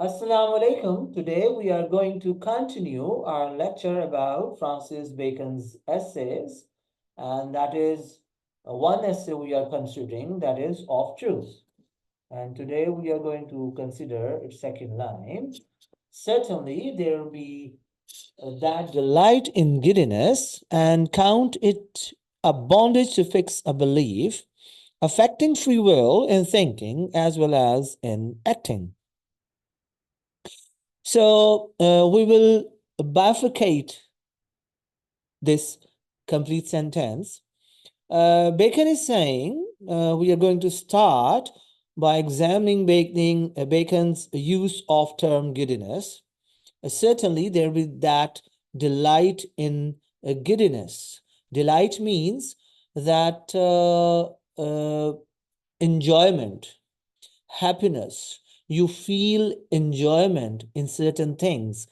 Assalamu alaikum. Today we are going to continue our lecture about Francis Bacon's essays, and that is one essay we are considering, that is of truth. And today we are going to consider its second line. Certainly there will be that delight in giddiness and count it a bondage to fix a belief, affecting free will in thinking as well as in acting. So we will bifurcate this complete sentence. Bacon is saying we are going to start by examining Bacon's use of term giddiness. Certainly, there will be that delight in giddiness. Delight means that enjoyment, happiness. You feel enjoyment in certain things,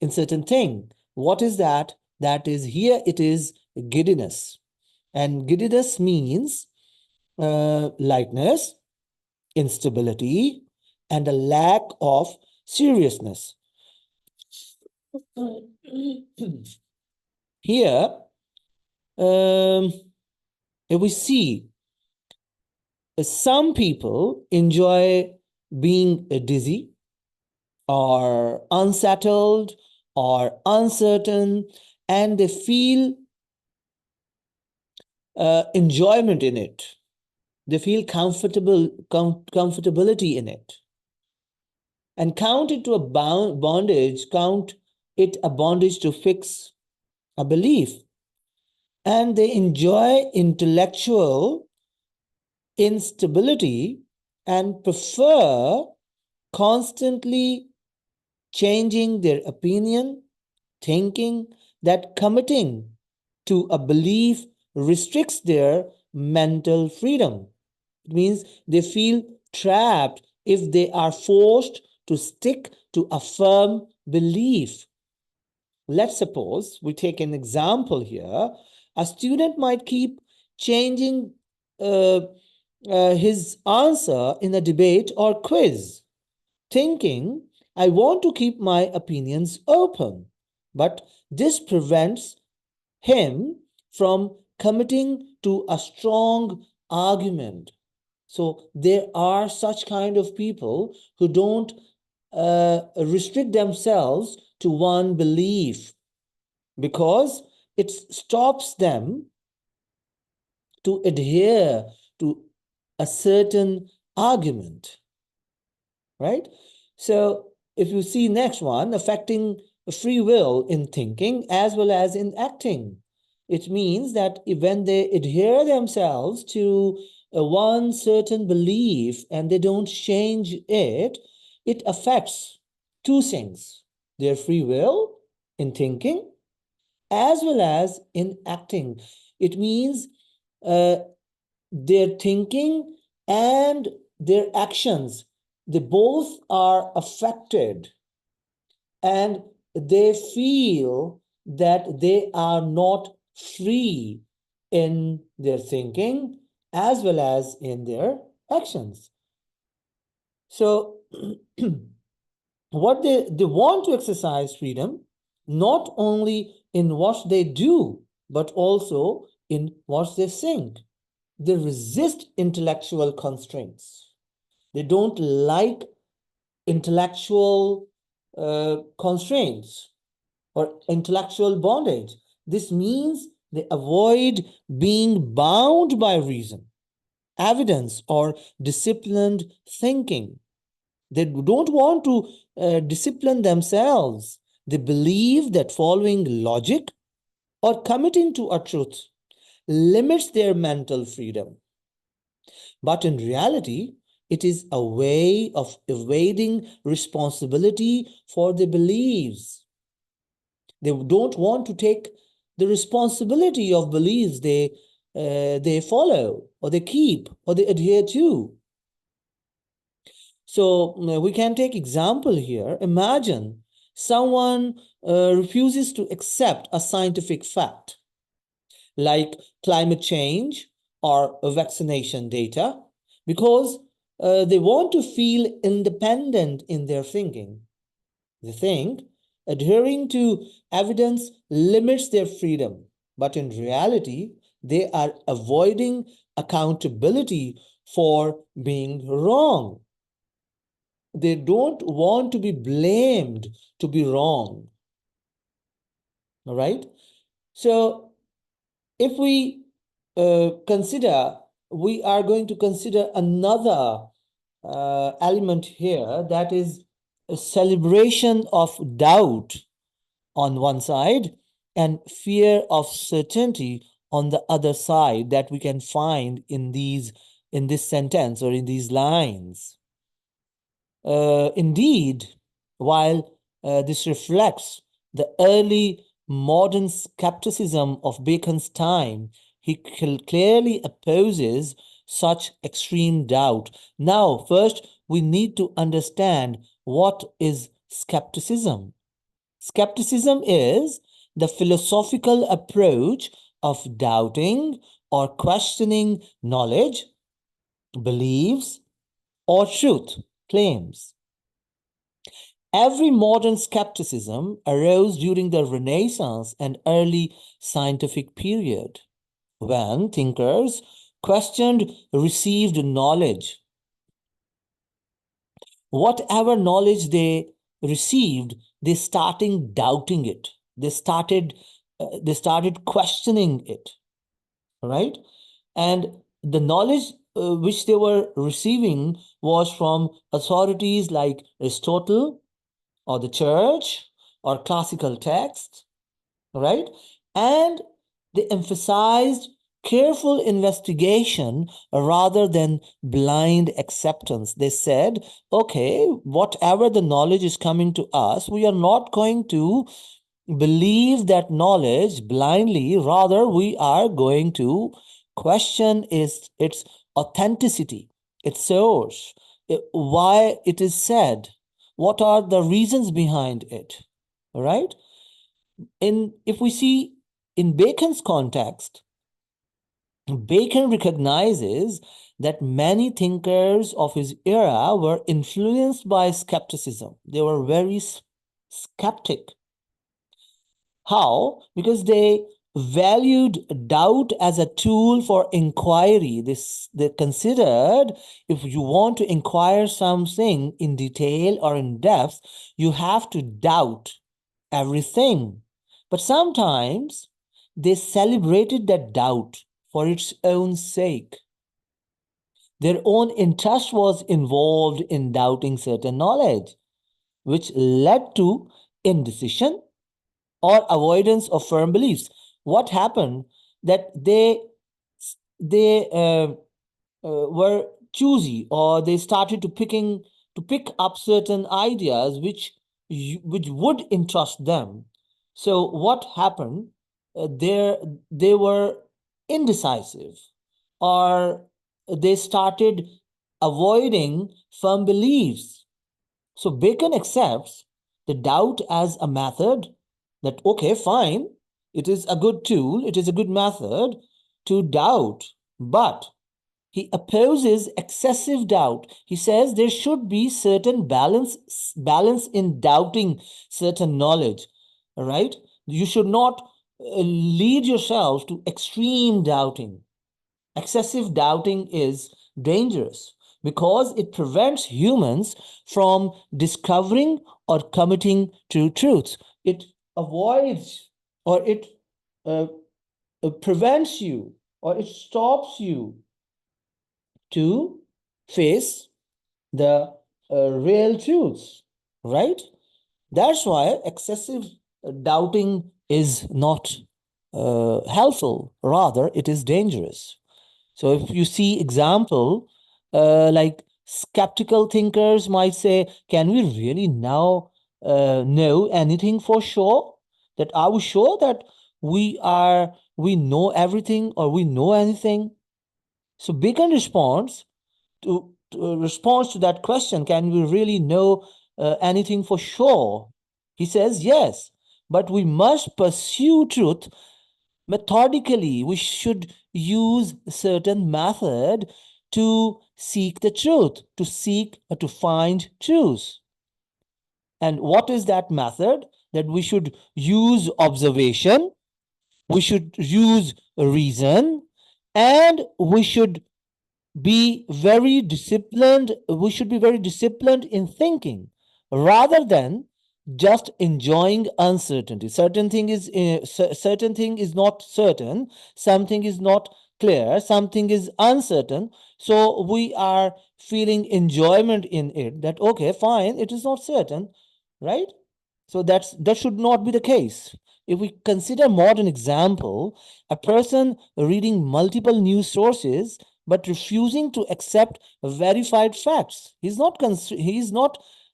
in certain thing. What is that? That is here it is giddiness. And giddiness means lightness, instability, and a lack of seriousness. Here, if we see some people enjoy being dizzy or unsettled or uncertain, and they feel enjoyment in it. They feel comfortability in it. And count it to a bondage, count it a bondage to fix a belief. And they enjoy intellectual instability and prefer constantly changing their opinion, thinking that committing to a belief restricts their mental freedom. It means they feel trapped if they are forced to stick to a firm belief. Let's suppose we take an example here. A student might keep changing his answer in a debate or quiz, thinking, I want to keep my opinions open. But this prevents him from committing to a strong argument. So there are such kind of people who don't restrict themselves to one belief because it stops them to adhere to a certain argument, right? So if you see next one, affecting free will in thinking as well as in acting, it means that when they adhere themselves to one certain belief and they don't change it, it affects two things: their free will in thinking as well as in acting. It means their thinking and their actions, they both are affected, and they feel that they are not free in their thinking as well as in their actions. So what they want to exercise freedom not only in what they do but also in what they think. They resist intellectual constraints. They don't like intellectual constraints or intellectual bondage. This means they avoid being bound by reason, evidence, or disciplined thinking. They don't want to discipline themselves. They believe that following logic or committing to a truth limits their mental freedom. But in reality, it is a way of evading responsibility for their beliefs. They don't want to take the responsibility of beliefs they follow or they keep or they adhere to. So we can take example here. Imagine someone refuses to accept a scientific fact like climate change or vaccination data because They want to feel independent in their thinking. They think adhering to evidence limits their freedom, but in reality, they are avoiding accountability for being wrong. They don't want to be blamed to be wrong. All right. So, if we consider, we are going to consider another element here, that is a celebration of doubt on one side and fear of certainty on the other side, that we can find in this sentence or in these lines. Indeed, while this reflects the early modern skepticism of Bacon's time, he clearly opposes such extreme doubt. Now, first, we need to understand what is skepticism. Skepticism is the philosophical approach of doubting or questioning knowledge, beliefs, or truth claims. Every modern skepticism arose during the Renaissance and early scientific period, when thinkers questioned received knowledge. Whatever knowledge they received, they started doubting it. They started questioning it, right? And the knowledge which they were receiving was from authorities like Aristotle or the church or classical texts, right? And they emphasized careful investigation rather than blind acceptance. They said, okay, whatever the knowledge is coming to us, we are not going to believe that knowledge blindly. Rather, we are going to question its authenticity, its source, why it is said, what are the reasons behind it, right? If we see in Bacon's context, Bacon recognizes that many thinkers of his era were influenced by skepticism. They were very skeptic. How? Because they valued doubt as a tool for inquiry. They considered, if you want to inquire something in detail or in depth, you have to doubt everything. But sometimes they celebrated that doubt for its own sake. Their own interest was involved in doubting certain knowledge, which led to indecision or avoidance of firm beliefs. What happened? That they were choosy, or they started to pick up certain ideas which would interest them. So what happened? They were indecisive, or they started avoiding firm beliefs. So Bacon accepts the doubt as a method, that, okay, fine, it is a good tool, it is a good method to doubt, but he opposes excessive doubt. He says there should be certain balance in doubting certain knowledge. All right? You should not lead yourself to extreme doubting. Excessive doubting is dangerous because it prevents humans from discovering or committing to truths. It avoids, or it uh, prevents you, or it stops you to face the real truths, right? That's why excessive doubting is not helpful. Rather, it is dangerous. So if you see example, like skeptical thinkers might say, can we really now know anything for sure? That are we sure that we know everything, or we know anything? So Bacon responds to that question, can we really know anything for sure? He says, yes, but we must pursue truth methodically. We should use certain method to seek the truth, to seek or to find truth. And what is that method? That we should use observation, we should use reason, and we should be very disciplined. We should be very disciplined in thinking rather than just enjoying uncertainty. Certain thing is not certain, something is not clear, something is uncertain, so we are feeling enjoyment in it, that okay, fine, it is not certain, right? So that should not be the case. If we consider modern example, a person reading multiple news sources but refusing to accept verified facts. He's not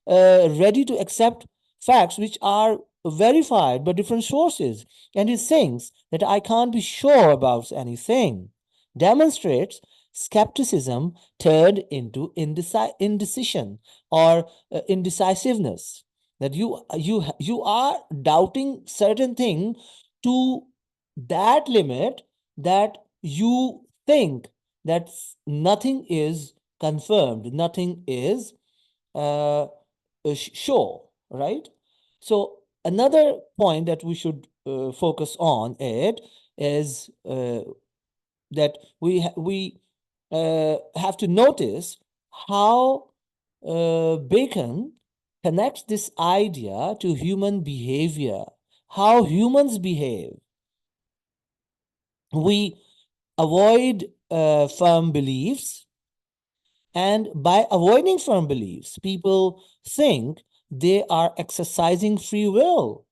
ready to accept facts which are verified by different sources, and he thinks that I can't be sure about anything. Demonstrates skepticism turned into indecision or indecisiveness, that you are doubting certain thing to that limit that you think that nothing is confirmed, nothing is uh, sure, right? So another point that we should focus on it is that we have to notice how Bacon connects this idea to human behavior, how humans behave. We avoid firm beliefs, and by avoiding firm beliefs, people think they are exercising free will.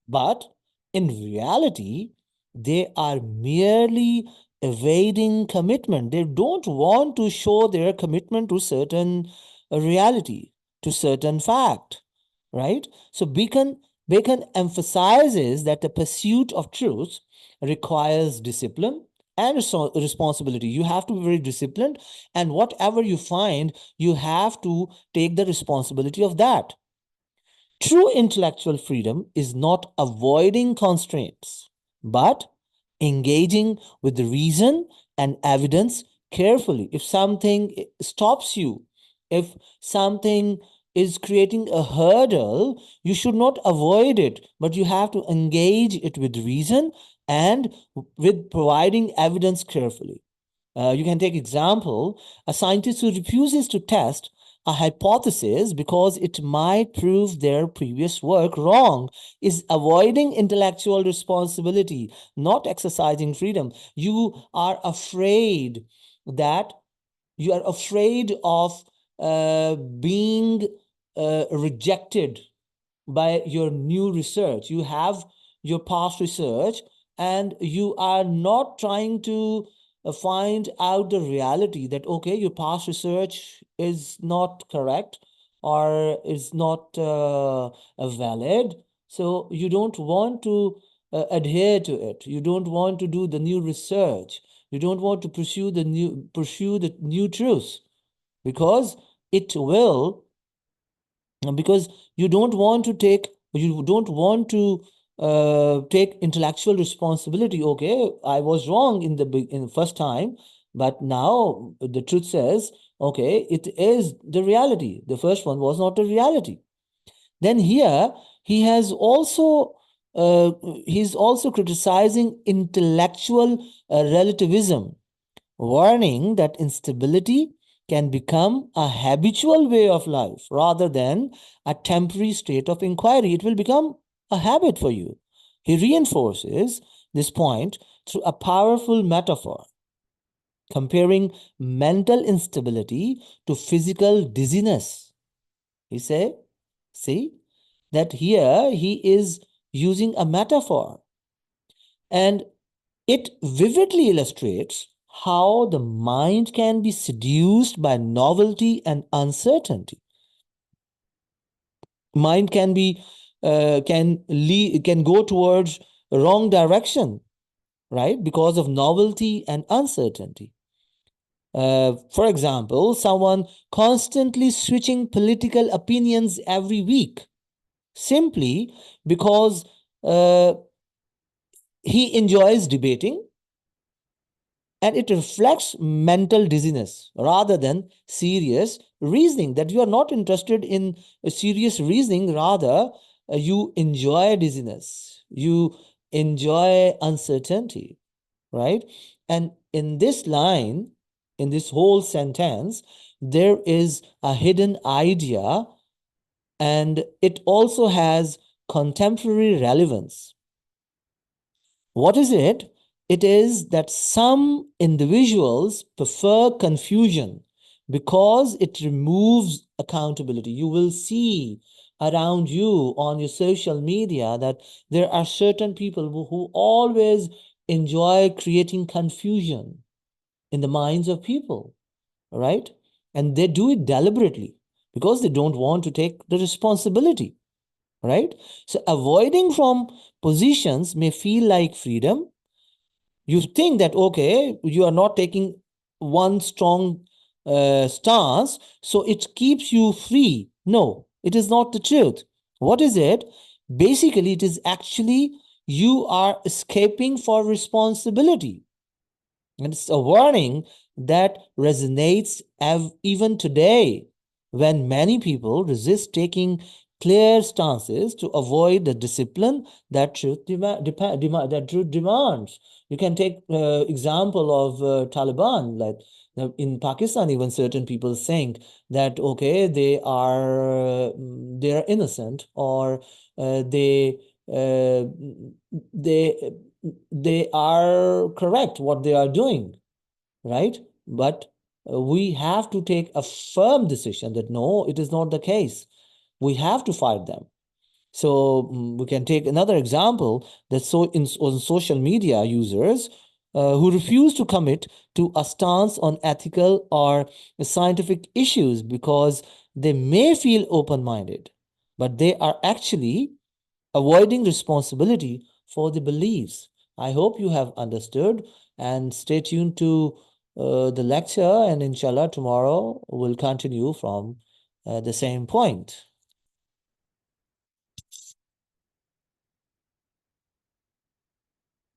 But in reality, they are merely evading commitment. They don't want to show their commitment to certain reality, to certain fact, right? So Bacon emphasizes that the pursuit of truth requires discipline and responsibility. You have to be very disciplined, and whatever you find, you have to take the responsibility of that. True intellectual freedom is not avoiding constraints, but engaging with the reason and evidence carefully. If something stops you, if something is creating a hurdle, you should not avoid it, but you have to engage it with reason and with providing evidence carefully. You can take example, a scientist who refuses to test a hypothesis because it might prove their previous work wrong is avoiding intellectual responsibility, not exercising freedom. That you are afraid of being rejected by your new research. You have your past research, and you are not trying to find out the reality that, okay, your past research is not correct or is not valid. So you don't want to adhere to it. You don't want to do the new research. You don't want to pursue the new truth, because it will because you don't want to take intellectual responsibility. Okay, I was wrong in the first time, but now the truth says, okay, it is the reality. The first one was not the reality. Then here he has also he's also criticizing intellectual relativism, warning that instability can become a habitual way of life rather than a temporary state of inquiry. It will become a habit for you. He reinforces this point through a powerful metaphor, comparing mental instability to physical dizziness. He said, see, that here he is using a metaphor, and it vividly illustrates how the mind can be seduced by novelty and uncertainty. Mind can be can go towards wrong direction, right? Because of novelty and uncertainty. For example, someone constantly switching political opinions every week simply because he enjoys debating, and it reflects mental dizziness rather than serious reasoning, that you are not interested in a serious reasoning, rather you enjoy dizziness, you enjoy uncertainty, right? And in this line, in this whole sentence, there is a hidden idea, and it also has contemporary relevance. What is it? It is that some individuals prefer confusion because it removes accountability. You will see around you on your social media that there are certain people who always enjoy creating confusion in the minds of people, right? And they do it deliberately because they don't want to take the responsibility, right? So avoiding from positions may feel like freedom. You think that, okay, you are not taking one strong stance, so it keeps you free. No, it is not the truth. What is it? Basically, it is actually you are escaping for responsibility. And it's a warning that resonates even today, when many people resist taking clear stances to avoid the discipline that that truth demands. You can take example of Taliban, like in Pakistan, even certain people think that, okay, they are innocent, or they uh, they they are correct what they are doing, right? But we have to take a firm decision that no, it is not the case. We have to fight them. So we can take another example, that on social media users who refuse to commit to a stance on ethical or scientific issues because they may feel open-minded, but they are actually avoiding responsibility for the beliefs. I hope you have understood, and stay tuned to the lecture, and inshallah, tomorrow we'll continue from the same point.